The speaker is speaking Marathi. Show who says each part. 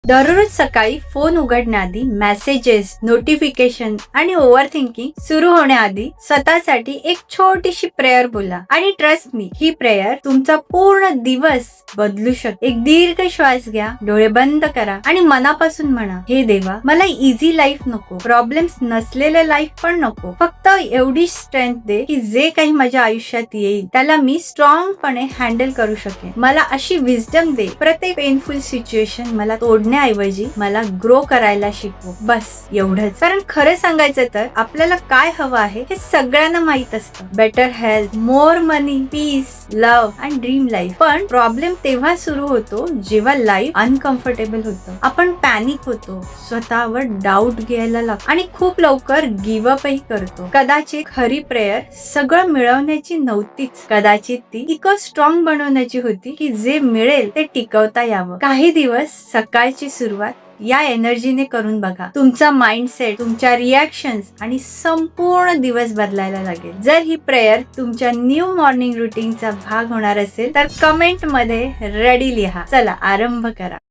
Speaker 1: दररोज सकाळी फोन उघडण्याआधी मेसेजेस, नोटिफिकेशन आणि ओव्हर थिंकिंग सुरू होण्याआधी स्वतःसाठी एक छोटीशी प्रेयर बोला आणि ट्रस्ट मी, ही प्रेयर तुमचा पूर्ण दिवस बदलू शकते. एक दीर्घ श्वास घ्या, डोळे बंद करा आणि मनापासून म्हणा, हे देवा, मला इझी लाईफ नको, प्रॉब्लेम्स नसलेले लाईफ पण नको, फक्त एवढी स्ट्रेंथ दे की जे काही माझ्या आयुष्यात येईल त्याला मी स्ट्रॉंगपणे हँडल करू शकेन. मला अशी विजडम दे, प्रत्येक पेनफुल सिच्युएशन मला तोडण्याऐवजी मला ग्रो करायला शिकव. बस एवढंच. कारण खरं सांगायचं तर आपल्याला काय हवं आहे हे सगळ्यांना माहित असतं. Better health, more money, peace, love and dream life. पण प्रॉब्लेम तेव्हा सुरू होतो जेव्हा लाईफ अनकम्फर्टेबल होतं. आपण पॅनिक होतो, स्वतःवर डाऊट घ्यायला लागतो आणि खूप लवकर गिव्हअपही करतो. कदाचित खरी प्रेयर सगळं मिळवण्याची नव्हतीच, कदाचित ती इतकं स्ट्रॉंग बनवण्याची होती की जे मिळेल ते टिकवता यावं. काही दिवस सकाळची सुरुवात या एनर्जीने करून बघा. तुमचा माइंडसेट, तुमच्या रिॲक्शन्स आणि संपूर्ण दिवस बदलायला लागेल. जर ही प्रेयर तुमच्या न्यू मॉर्निंग रुटीनचा भाग होणार असेल तर कमेंट मध्ये रेडी लिहा. चला आरंभ करा.